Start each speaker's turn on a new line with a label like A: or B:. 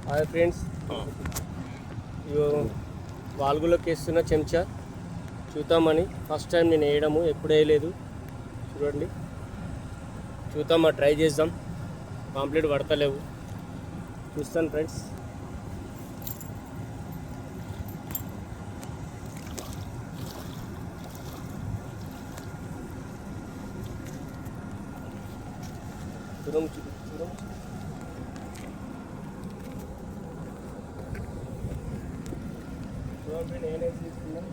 A: Hi friends, వాల్గులోకి వేస్తున్న చెంచా చూద్దామని ఫస్ట్ టైం నేను వేయడము, ఎప్పుడు వేయలేదు. చూడండి, చూద్దామా, ట్రై చేద్దాం. పాంప్లెట్ పడతలేవు, చూస్తాను ఫ్రెండ్స్. చూడం చూడం నేనే తీసుకున్నాను.